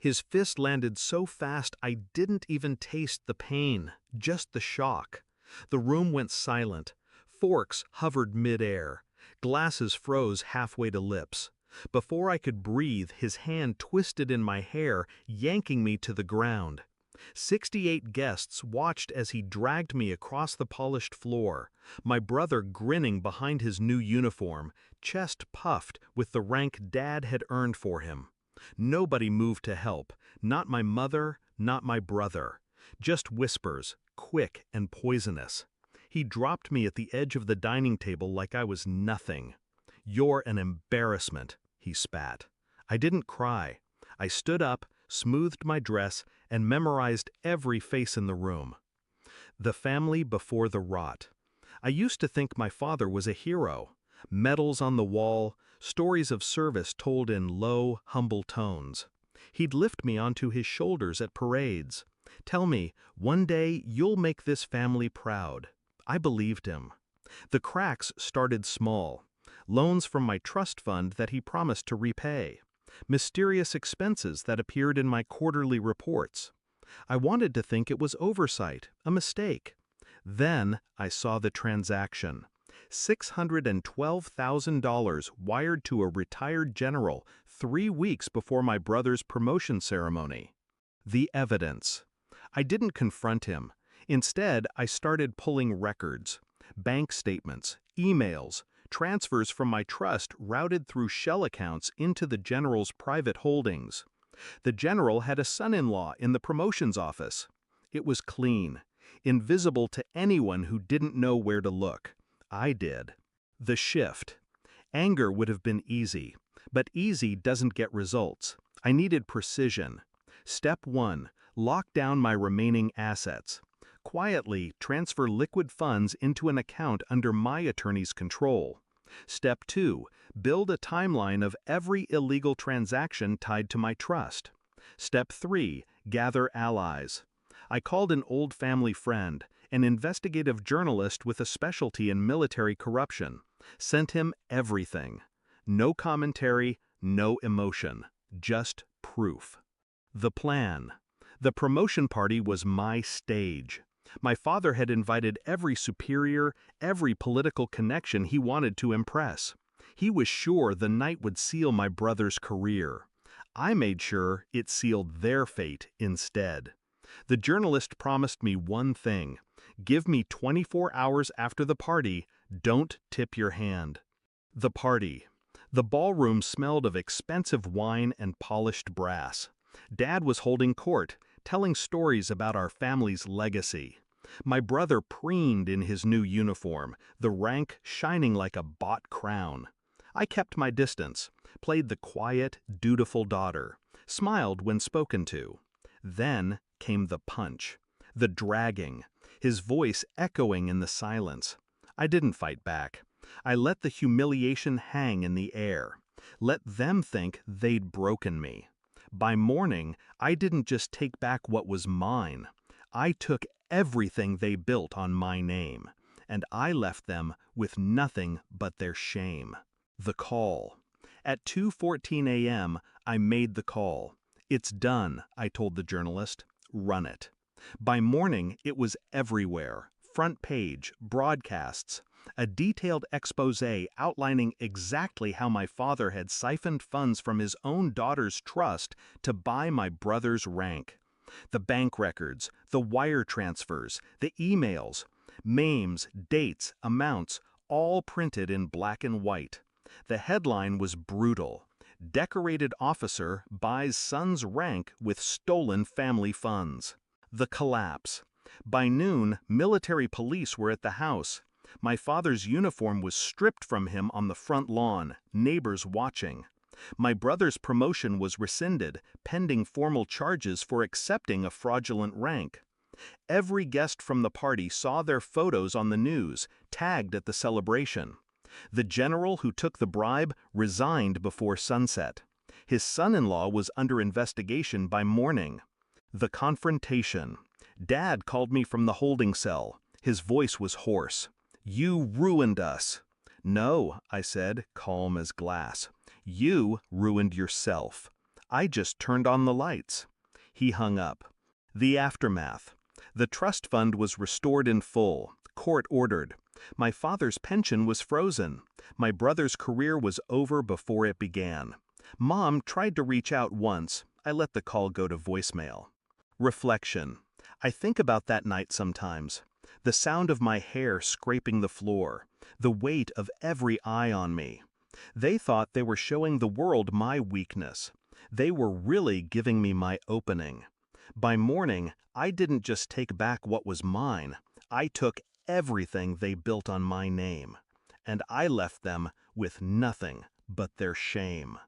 His fist landed so fast I didn't even taste the pain, just the shock. The room went silent. Forks hovered mid-air. Glasses froze halfway to lips. Before I could breathe, his hand twisted in my hair, yanking me to the ground. 68 guests watched as he dragged me across the polished floor, my brother grinning behind his new uniform, chest puffed with the rank Dad had earned for him. Nobody moved to help, not my mother, not my brother. Just whispers, quick and poisonous. He dropped me at the edge of the dining table like I was nothing. "You're an embarrassment," he spat. I didn't cry. I stood up, smoothed my dress, and memorized every face in the room. The family before the rot. I used to think my father was a hero. Medals on the wall, stories of service told in low, humble tones. He'd lift me onto his shoulders at parades. Tell me, one day you'll make this family proud. I believed him. The cracks started small. Loans from my trust fund that he promised to repay. Mysterious expenses that appeared in my quarterly reports. I wanted to think it was oversight, a mistake. Then I saw the transaction. $612,000 wired to a retired general 3 weeks before my brother's promotion ceremony. The evidence. I didn't confront him. Instead, I started pulling records, bank statements, emails, transfers from my trust routed through shell accounts into the general's private holdings. The general had a son-in-law in the promotions office. It was clean, invisible to anyone who didn't know where to look. I did. The shift. Anger would have been easy, but easy doesn't get results. I needed precision. Step 1, lock down my remaining assets. Quietly transfer liquid funds into an account under my attorney's control. Step 2, build a timeline of every illegal transaction tied to my trust. Step 3, gather allies. I called an old family friend, an investigative journalist with a specialty in military corruption. Sent him everything. No commentary, no emotion, just proof. The plan. The promotion party was my stage. My father had invited every superior, every political connection he wanted to impress. He was sure the night would seal my brother's career. I made sure it sealed their fate instead. The journalist promised me one thing: give me 24 hours after the party, don't tip your hand. The party. The ballroom smelled of expensive wine and polished brass. Dad was holding court, telling stories about our family's legacy. My brother preened in his new uniform, the rank shining like a bought crown. I kept my distance, played the quiet, dutiful daughter, smiled when spoken to. Then came the punch, the dragging, his voice echoing in the silence. I didn't fight back. I let the humiliation hang in the air. Let them think they'd broken me. By morning, I didn't just take back what was mine. I took everything they built on my name, and I left them with nothing but their shame. The call. At 2:14 a.m., I made the call. "It's done," I told the journalist. "Run it." By morning, it was everywhere. Front page, broadcasts, a detailed exposé outlining exactly how my father had siphoned funds from his own daughter's trust to buy my brother's rank. The bank records, the wire transfers, the emails, names, dates, amounts, all printed in black and white. The headline was brutal: "Decorated officer buys son's rank with stolen family funds." The collapse. By noon, military police were at the house. My father's uniform was stripped from him on the front lawn, neighbors watching. My brother's promotion was rescinded, pending formal charges for accepting a fraudulent rank. Every guest from the party saw their photos on the news, tagged at the celebration. The general who took the bribe resigned before sunset. His son-in-law was under investigation by morning. The confrontation. Dad called me from the holding cell. His voice was hoarse. "You ruined us." "No," I said, calm as glass. "You ruined yourself." I just turned on the lights. He hung up. The aftermath. The trust fund was restored in full, court ordered. My father's pension was frozen. My brother's career was over before it began. Mom tried to reach out once. I let the call go to voicemail. Reflection. I think about that night sometimes. The sound of my hair scraping the floor. The weight of every eye on me. They thought they were showing the world my weakness. They were really giving me my opening. By morning, I didn't just take back what was mine. I took everything they built on my name. And I left them with nothing but their shame.